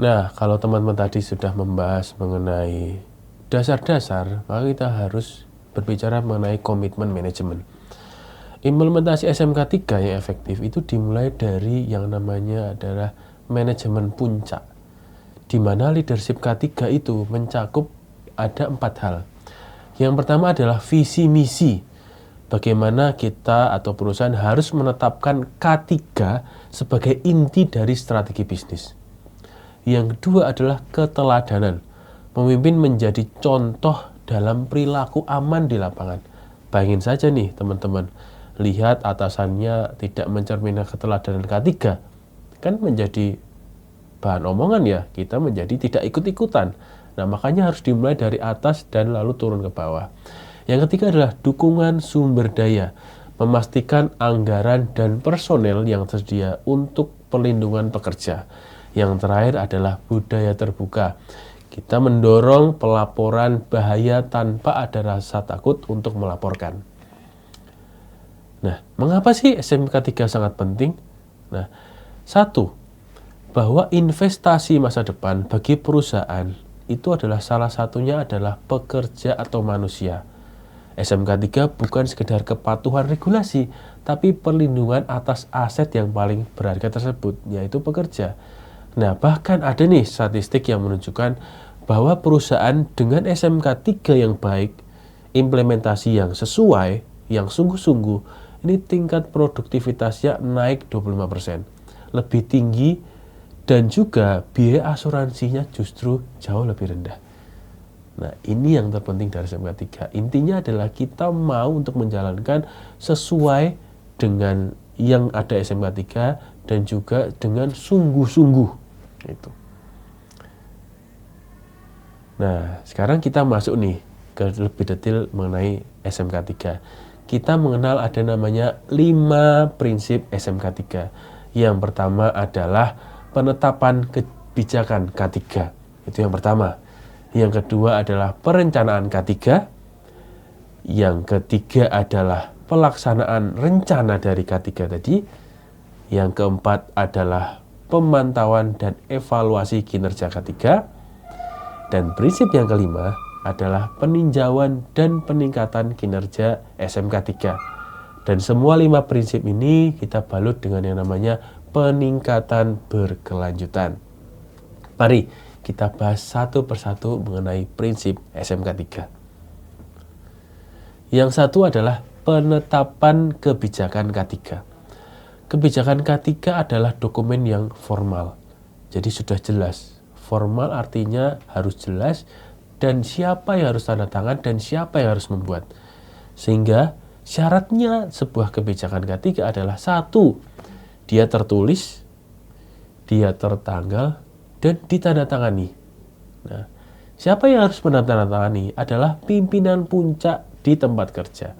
Nah, kalau teman-teman tadi sudah membahas mengenai dasar-dasar, maka kita harus berbicara mengenai komitmen manajemen. Implementasi SMK 3 yang efektif itu dimulai dari yang namanya adalah manajemen puncak, di mana leadership K3 itu mencakup ada 4 hal. Yang pertama adalah visi misi. Bagaimana kita atau perusahaan harus menetapkan K3 sebagai inti dari strategi bisnis. Yang kedua adalah keteladanan. Pemimpin menjadi contoh dalam perilaku aman di lapangan. Bayangin saja nih teman-teman, lihat atasannya tidak mencerminkan keteladanan K3, kan menjadi bahan omongan ya, kita menjadi tidak ikut-ikutan. Nah, makanya harus dimulai dari atas dan lalu turun ke bawah. Yang ketiga adalah dukungan sumber daya, memastikan anggaran dan personel yang tersedia untuk perlindungan pekerja. Yang terakhir adalah budaya terbuka. Kita mendorong pelaporan bahaya tanpa ada rasa takut untuk melaporkan. Nah, mengapa sih SMK 3 sangat penting? Nah, satu, bahwa investasi masa depan bagi perusahaan itu adalah salah satunya adalah pekerja atau manusia. SMK 3 bukan sekedar kepatuhan regulasi, tapi perlindungan atas aset yang paling berharga tersebut, yaitu pekerja. Nah, bahkan ada nih statistik yang menunjukkan bahwa perusahaan dengan SMK 3 yang baik, implementasi yang sesuai, yang sungguh-sungguh, ini tingkat produktivitasnya naik 25%. Lebih tinggi dan juga biaya asuransinya justru jauh lebih rendah. Nah, ini yang terpenting dari SMK 3. Intinya adalah kita mau untuk menjalankan sesuai dengan yang ada SMK 3 dan juga dengan sungguh-sungguh. Itu. Nah, sekarang kita masuk nih ke lebih detail mengenai SMK 3. Kita mengenal ada namanya 5 prinsip SMK 3. Yang pertama adalah penetapan kebijakan K3. Itu yang pertama. Yang kedua adalah perencanaan K3. Yang ketiga adalah pelaksanaan rencana dari K3 tadi. Yang keempat adalah pemantauan dan evaluasi kinerja K3. Dan prinsip yang kelima adalah peninjauan dan peningkatan kinerja SMK 3. Dan semua 5 prinsip ini kita balut dengan yang namanya peningkatan berkelanjutan. Mari kita bahas satu persatu mengenai prinsip SMK 3. Yang satu adalah penetapan kebijakan K3. Kebijakan K3 adalah dokumen yang formal. Jadi sudah jelas. Formal artinya harus jelas dan siapa yang harus tanda tangan dan siapa yang harus membuat. Sehingga syaratnya sebuah kebijakan K3 adalah 1, dia tertulis, dia tertanggal, dan ditandatangani. Nah, siapa yang harus menandatangani adalah pimpinan puncak di tempat kerja.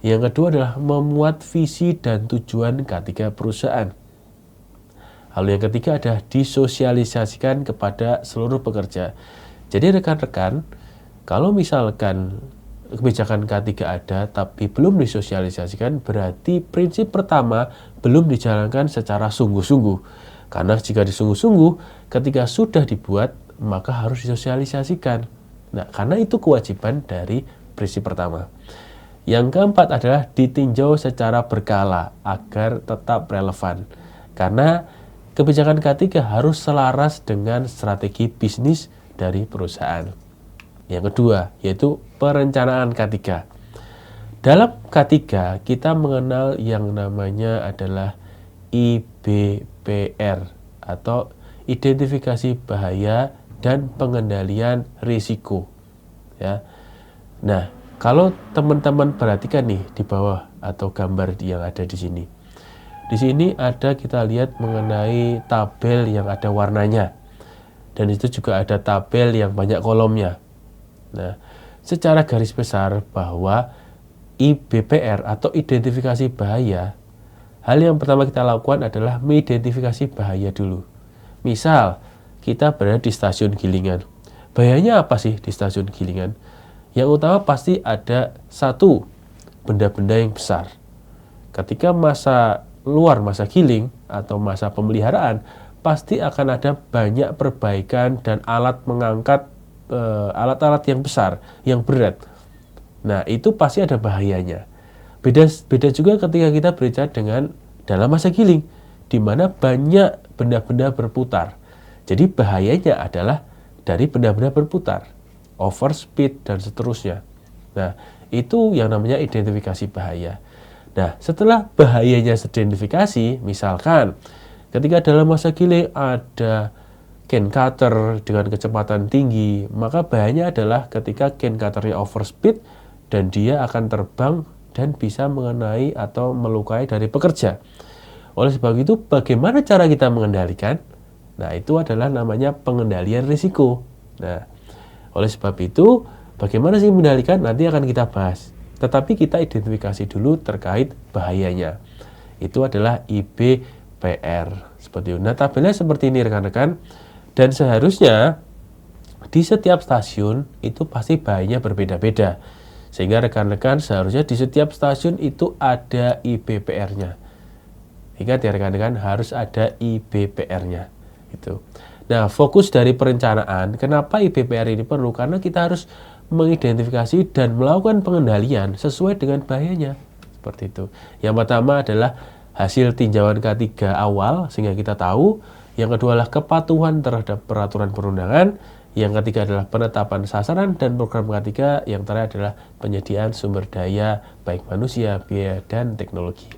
Yang kedua adalah memuat visi dan tujuan K3 perusahaan. Lalu yang ketiga adalah disosialisasikan kepada seluruh pekerja. Jadi rekan-rekan, kalau misalkan kebijakan K3 ada tapi belum disosialisasikan, berarti prinsip pertama belum dijalankan secara sungguh-sungguh. Karena jika disungguh-sungguh, ketika sudah dibuat, maka harus disosialisasikan. Nah, karena itu kewajiban dari prinsip pertama. Yang keempat adalah ditinjau secara berkala agar tetap relevan. Karena kebijakan K3 harus selaras dengan strategi bisnis dari perusahaan. Yang kedua, yaitu perencanaan K3. Dalam K3, kita mengenal yang namanya adalah IBPR atau identifikasi bahaya dan pengendalian risiko. Ya. Nah, kalau teman-teman perhatikan nih di bawah atau gambar yang ada di sini. Di sini ada kita lihat mengenai tabel yang ada warnanya. Dan itu juga ada tabel yang banyak kolomnya. Nah, secara garis besar bahwa IBPR atau identifikasi bahaya, hal yang pertama kita lakukan adalah mengidentifikasi bahaya dulu. Misal, kita berada di stasiun Gilingan. Bahayanya apa sih di stasiun Gilingan? Yang utama pasti ada 1, benda-benda yang besar. Ketika masa luar masa giling atau masa pemeliharaan, pasti akan ada banyak perbaikan dan alat mengangkat alat-alat yang besar, yang berat. Nah, itu pasti ada bahayanya. Beda juga ketika kita berbicara dengan dalam masa giling, di mana banyak benda-benda berputar. Jadi bahayanya adalah dari benda-benda berputar, overspeed dan seterusnya. Nah, itu yang namanya identifikasi bahaya. Nah, setelah bahayanya teridentifikasi, misalkan ketika dalam masa giling ada cane cutter dengan kecepatan tinggi, maka bahayanya adalah ketika cane cutternya overspeed dan dia akan terbang dan bisa mengenai atau melukai dari pekerja. Oleh sebab itu, bagaimana cara kita mengendalikan? Nah, itu adalah namanya pengendalian risiko. Nah, oleh sebab itu, bagaimana sih mengendalikan? Nanti akan kita bahas. Tetapi kita identifikasi dulu terkait bahayanya. Itu adalah IBPR. Seperti itu. Nah, tabelnya seperti ini rekan-rekan. Dan seharusnya di setiap stasiun itu pasti bahayanya berbeda-beda. Sehingga rekan-rekan seharusnya di setiap stasiun itu ada IBPR-nya. Ingat ya rekan-rekan, harus ada IBPR-nya. Gitu. Nah, fokus dari perencanaan, kenapa IBPR ini perlu? Karena kita harus mengidentifikasi dan melakukan pengendalian sesuai dengan bahayanya. Seperti itu. Yang pertama adalah hasil tinjauan K3 awal, sehingga kita tahu. Yang kedua adalah kepatuhan terhadap peraturan perundangan. Yang ketiga adalah penetapan sasaran, dan program ketiga yang terakhir adalah penyediaan sumber daya baik manusia, biaya, dan teknologi.